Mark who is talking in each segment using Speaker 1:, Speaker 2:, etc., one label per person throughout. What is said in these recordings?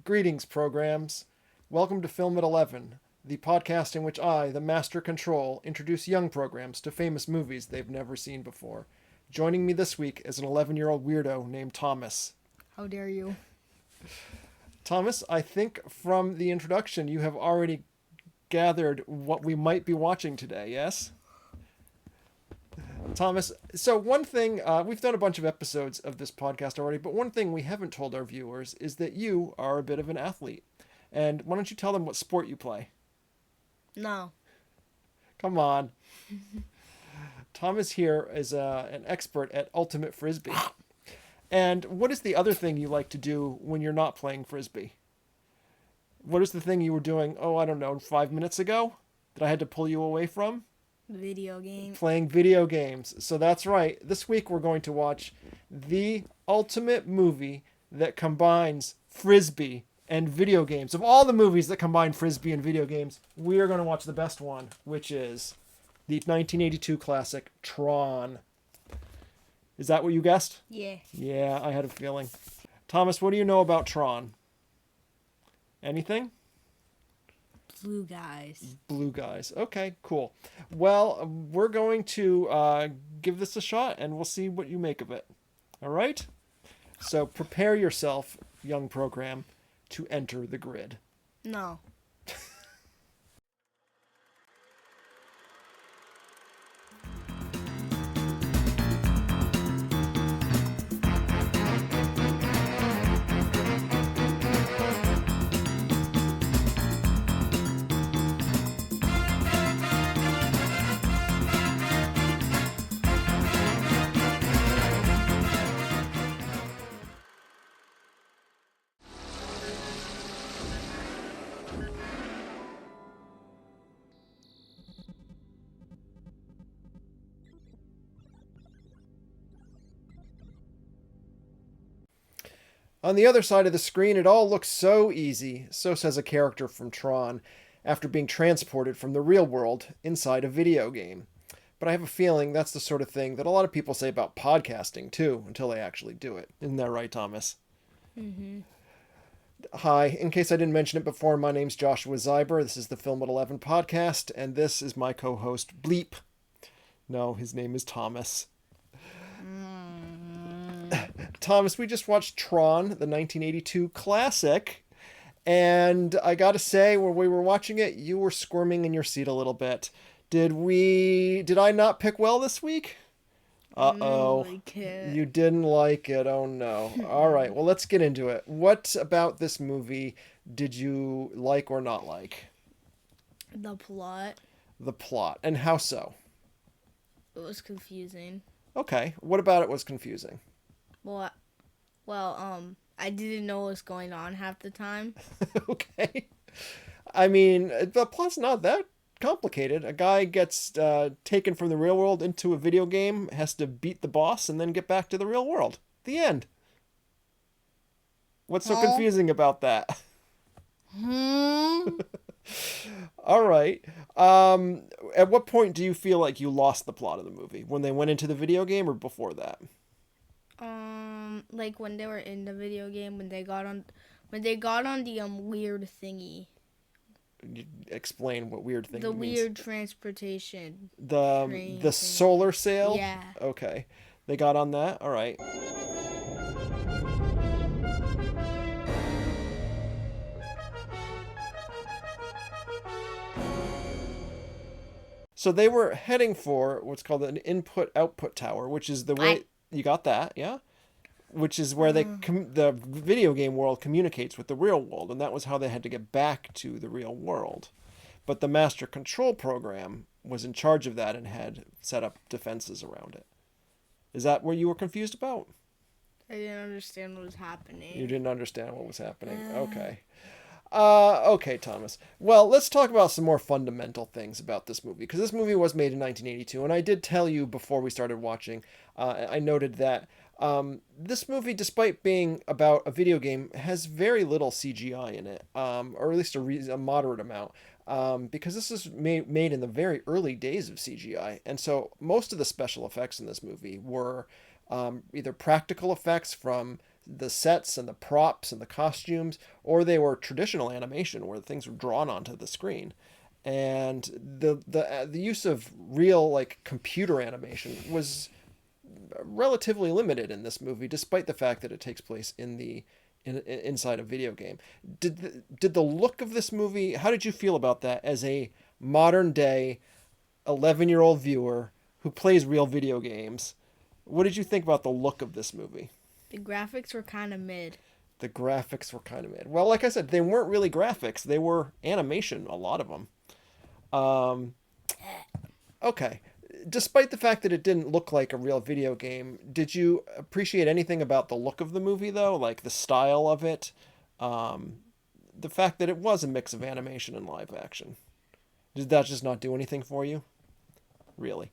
Speaker 1: Greetings, programs. Welcome to Film at 11, the podcast in which I, the Master Control, introduce young programs to famous movies they've never seen before. Joining me this week is an 11-year-old weirdo named Thomas.
Speaker 2: How dare you?
Speaker 1: Thomas, I think from the introduction you have already gathered what we might be watching today, yes? Thomas, so one thing, we've done a bunch of episodes of this podcast already, but one thing we haven't told our viewers is that you are a bit of an athlete. And why don't you tell them what sport you play?
Speaker 2: No.
Speaker 1: Come on. Thomas here is an expert at ultimate frisbee. And what is the other thing you like to do when you're not playing frisbee? What is the thing you were doing, 5 minutes ago that I had to pull you away from?
Speaker 2: Video game.
Speaker 1: Playing video games. So that's right. This week we're going to watch the ultimate movie that combines frisbee and video games. Of all the movies that combine frisbee and video games, we are going to watch the best one, which is the 1982 classic Tron. Is that what you guessed?
Speaker 2: Yeah.
Speaker 1: Yeah, I had a feeling. Thomas, what do you know about Tron? Anything?
Speaker 2: Blue guys.
Speaker 1: Blue guys. Okay, cool. Well, we're going to give this a shot and we'll see what you make of it. All right? So prepare yourself, young program, to enter the grid.
Speaker 2: No.
Speaker 1: On the other side of the screen, it all looks so easy, so says a character from Tron, after being transported from the real world inside a video game. But I have a feeling that's the sort of thing that a lot of people say about podcasting, too, until they actually do it. Isn't that right, Thomas?
Speaker 2: Mm-hmm.
Speaker 1: Hi, in case I didn't mention it before, my name's Joshua Zyber. This is the Film at 11 podcast, and this is my co-host, Bleep. No, his name is Thomas. Thomas, we just watched Tron, the 1982 classic, and I gotta say, when we were watching it, you were squirming in your seat a little bit. Did I not pick well this week? Uh-oh. You didn't like it. Oh, no. All right, well, let's get into it. What about this movie did you like or not like?
Speaker 2: The plot.
Speaker 1: The plot. And how so?
Speaker 2: It was confusing.
Speaker 1: Okay, what about it was confusing?
Speaker 2: I didn't know what was going on half the time.
Speaker 1: Okay. I mean, the plot's not that complicated. A guy gets taken from the real world into a video game, has to beat the boss, and then get back to the real world. The end. What's so confusing about that? All right. At what point do you feel like you lost the plot of the movie? When they went into the video game or before that?
Speaker 2: Like when they were in the video game, when they got on the weird thingy.
Speaker 1: Explain what weird thing
Speaker 2: The
Speaker 1: means.
Speaker 2: weird transportation.
Speaker 1: The solar sail?
Speaker 2: Yeah.
Speaker 1: Okay. They got on that? All right. So they were heading for what's called an input-output tower, which is the way... You got that, yeah? Which is where the video game world communicates with the real world, and that was how they had to get back to the real world. But the Master Control program was in charge of that and had set up defenses around it. Is that what you were confused about?
Speaker 2: I didn't understand what was happening.
Speaker 1: You didn't understand what was happening. Okay. Okay, Thomas. Well, let's talk about some more fundamental things about this movie, because this movie was made in 1982, and I did tell you before we started watching, I noted that this movie, despite being about a video game, has very little CGI in it, or at least a moderate amount, because this is made in the very early days of CGI, and so most of the special effects in this movie were either practical effects from the sets and the props and the costumes, or they were traditional animation where things were drawn onto the screen. And the use of real like computer animation was relatively limited in this movie, despite the fact that it takes place inside a video game. Did the look of this movie? How did you feel about that as a modern day 11-year-old viewer who plays real video games? What did you think about the look of this movie?
Speaker 2: The graphics were kind of mid.
Speaker 1: The graphics were kind of mid. Well, like I said, they weren't really graphics. They were animation, a lot of them. Okay. Despite the fact that it didn't look like a real video game, did you appreciate anything about the look of the movie, though? Like the style of it? The fact that it was a mix of animation and live action. Did that just not do anything for you? Really?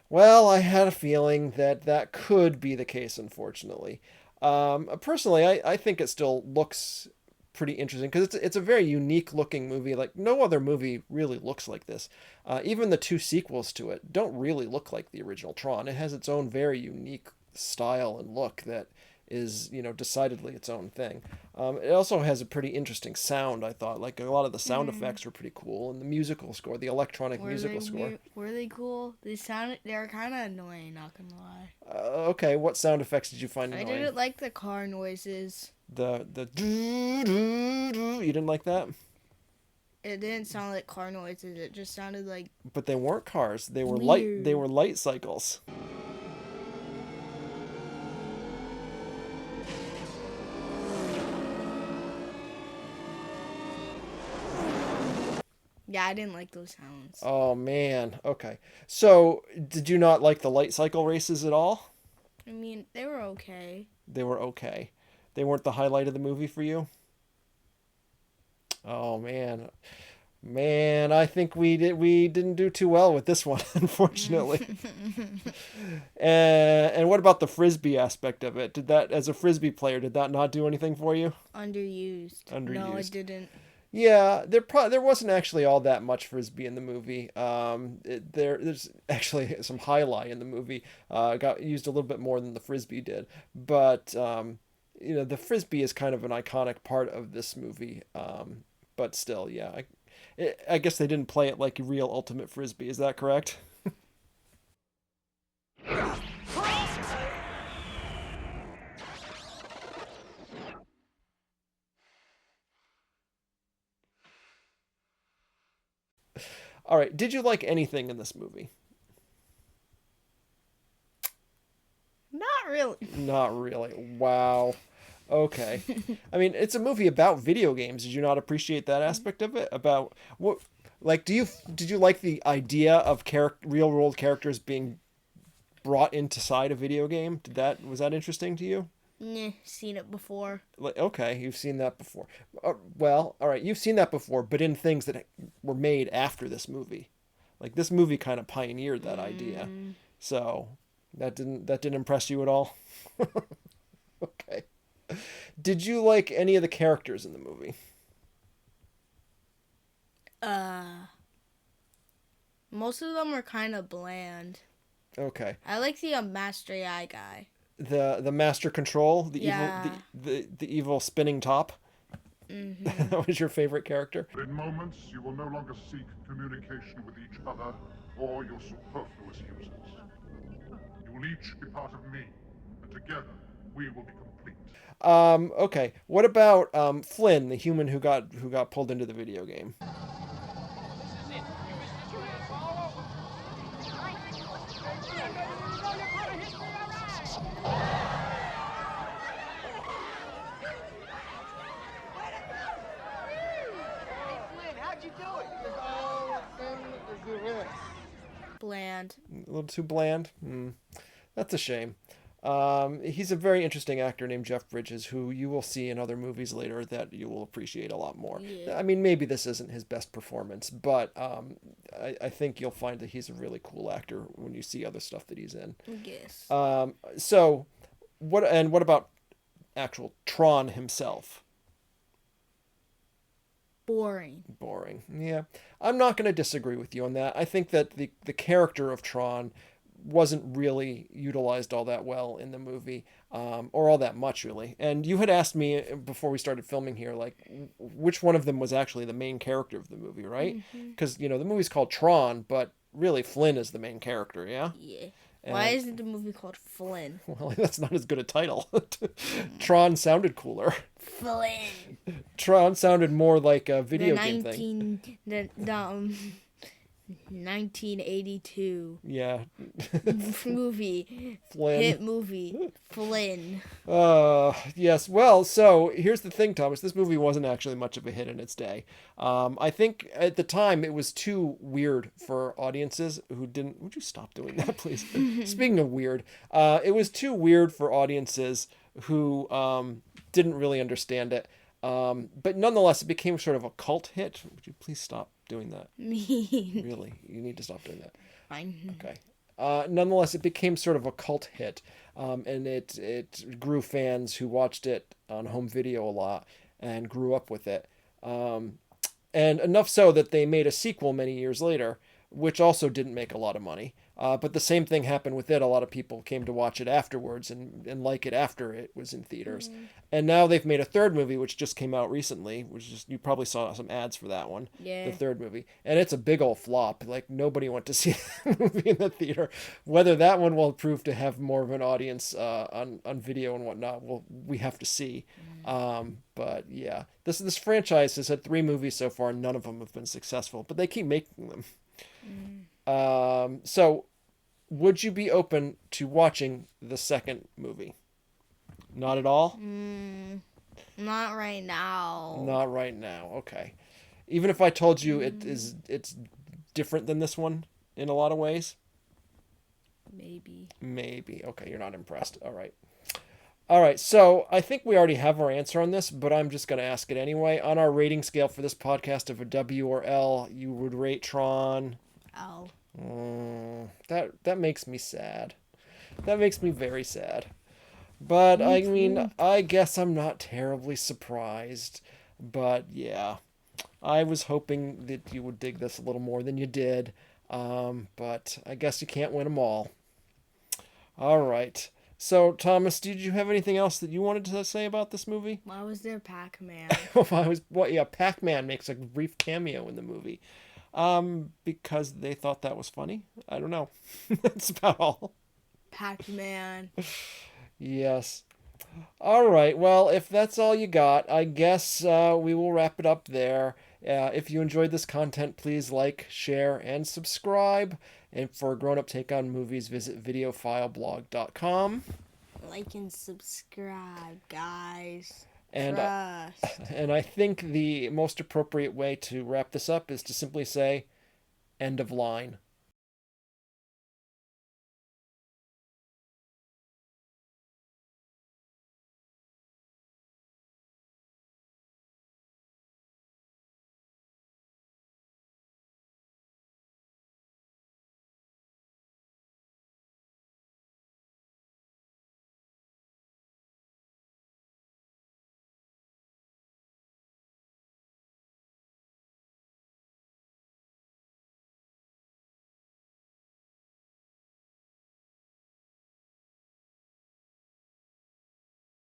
Speaker 1: Well, I had a feeling that that could be the case, unfortunately. Personally, I think it still looks pretty interesting because it's a very unique looking movie. Like no other movie really looks like this. Even the two sequels to it don't really look like the original Tron. It has its own very unique style and look that is, decidedly its own thing. It also has a pretty interesting sound, I thought. Like a lot of the sound effects were pretty cool, and the musical score, the electronic musical score.
Speaker 2: Were they cool? They were kind of annoying, not gonna lie.
Speaker 1: Okay, what sound effects did you find annoying?
Speaker 2: I didn't like the car noises.
Speaker 1: The doo, doo, doo. You didn't like that?
Speaker 2: It didn't sound like car noises. It just sounded like.
Speaker 1: But they weren't cars. They were
Speaker 2: weird.
Speaker 1: They were light cycles.
Speaker 2: Yeah, I didn't like those sounds.
Speaker 1: Oh man. Okay. So, did you not like the light cycle races at all?
Speaker 2: I mean, they were okay.
Speaker 1: They were okay. They weren't the highlight of the movie for you? Oh man. Man, I think we didn't do too well with this one, unfortunately. And what about the frisbee aspect of it? Did that, as a frisbee player, did that not do anything for you?
Speaker 2: Underused. No, it didn't.
Speaker 1: Yeah, there wasn't actually all that much frisbee in the movie. There's actually some highlight in the movie. Got used a little bit more than the frisbee did, but the frisbee is kind of an iconic part of this movie. But still, yeah, I guess they didn't play it like real ultimate frisbee. Is that correct? All right. Did you like anything in this movie?
Speaker 2: Not really.
Speaker 1: Not really. Wow. Okay. I mean, it's a movie about video games. Did you not appreciate that aspect of it? About what, like, did you like the idea of real world characters being brought inside a video game? Was that interesting to you?
Speaker 2: Nah, seen it before.
Speaker 1: Like, okay, you've seen that before. Well, all right, you've seen that before, but in things that were made after this movie. Like this movie kind of pioneered that idea. So, that didn't impress you at all? Okay. Did you like any of the characters in the movie?
Speaker 2: Most of them were kind of bland.
Speaker 1: Okay.
Speaker 2: I like the Master AI guy.
Speaker 1: The Master Control, the
Speaker 2: Yeah.
Speaker 1: evil the evil spinning top.
Speaker 2: Mm-hmm.
Speaker 1: That was your favorite character?
Speaker 3: In moments, you will no longer seek communication with each other or your superfluous users. You will each be part of me, and together we will be complete.
Speaker 1: Okay. What about Flynn, the human who got pulled into the video game?
Speaker 2: Bland.
Speaker 1: A little too bland. That's a shame. He's a very interesting actor named Jeff Bridges, who you will see in other movies later that you will appreciate a lot more.
Speaker 2: Yeah.
Speaker 1: I mean, maybe this isn't his best performance, but I think you'll find that he's a really cool actor when you see other stuff that he's in.
Speaker 2: I guess.
Speaker 1: So, what about actual Tron himself?
Speaker 2: Boring.
Speaker 1: Boring. Yeah. I'm not going to disagree with you on that. I think that the character of Tron wasn't really utilized all that well in the movie, or all that much really. And you had asked me before we started filming here, like, which one of them was actually the main character of the movie, right? Because the movie's called Tron, but really Flynn is the main character, yeah.
Speaker 2: Yeah.
Speaker 1: And,
Speaker 2: Why isn't the movie called Flynn?
Speaker 1: well, that's not as good a title. Tron sounded cooler.
Speaker 2: Flynn.
Speaker 1: Tron sounded more like a video game thing.
Speaker 2: The 1982
Speaker 1: Yeah.
Speaker 2: movie.
Speaker 1: Flynn.
Speaker 2: Hit movie. Flynn.
Speaker 1: Yes. Well, so here's the thing, Thomas. This movie wasn't actually much of a hit in its day. I think at the time it was too weird for audiences who didn't. Would you stop doing that, please? Speaking of weird, it was too weird for audiences who didn't really understand it. But nonetheless, it became sort of a cult hit. Would you please stop doing that?
Speaker 2: Me.
Speaker 1: Really, you need to stop doing that.
Speaker 2: Fine.
Speaker 1: Okay. Nonetheless, it became sort of a cult hit, and it grew fans who watched it on home video a lot and grew up with it. And enough so that they made a sequel many years later, which also didn't make a lot of money. But the same thing happened with it. A lot of people came to watch it afterwards and like it after it was in theaters. And now they've made a third movie, which just came out recently, which is, you probably saw some ads for that one.
Speaker 2: Yeah.
Speaker 1: The third movie. And it's a big old flop. Like, nobody went to see the movie in the theater. Whether that one will prove to have more of an audience on video and whatnot, we have to see. But yeah, this franchise has had 3 movies so far, and none of them have been successful. But they keep making them. So, would you be open to watching the second movie? Not at all?
Speaker 2: Not right now.
Speaker 1: Not right now. Okay. Even if I told you it's different than this one in a lot of ways?
Speaker 2: Maybe.
Speaker 1: Maybe. Okay, you're not impressed. All right. All right, so I think we already have our answer on this, but I'm just going to ask it anyway. On our rating scale for this podcast of a W or L, you would rate Tron...
Speaker 2: L.
Speaker 1: That makes me sad. That makes me very sad. But I mean, I guess I'm not terribly surprised. But yeah, I was hoping that you would dig this a little more than you did. But I guess you can't win them all. All right. So, Thomas, did you have anything else that you wanted to say about this movie?
Speaker 2: Why was there Pac-Man?
Speaker 1: Pac-Man makes a brief cameo in the movie. Because they thought that was funny. I don't know. That's about all.
Speaker 2: Pac-Man.
Speaker 1: Yes. All right. Well, if that's all you got, I guess we will wrap it up there. If you enjoyed this content, please like, share, and subscribe. And for a grown-up take on movies, visit videophileblog.com.
Speaker 2: Like and subscribe, guys.
Speaker 1: And I think the most appropriate way to wrap this up is to simply say, end of line.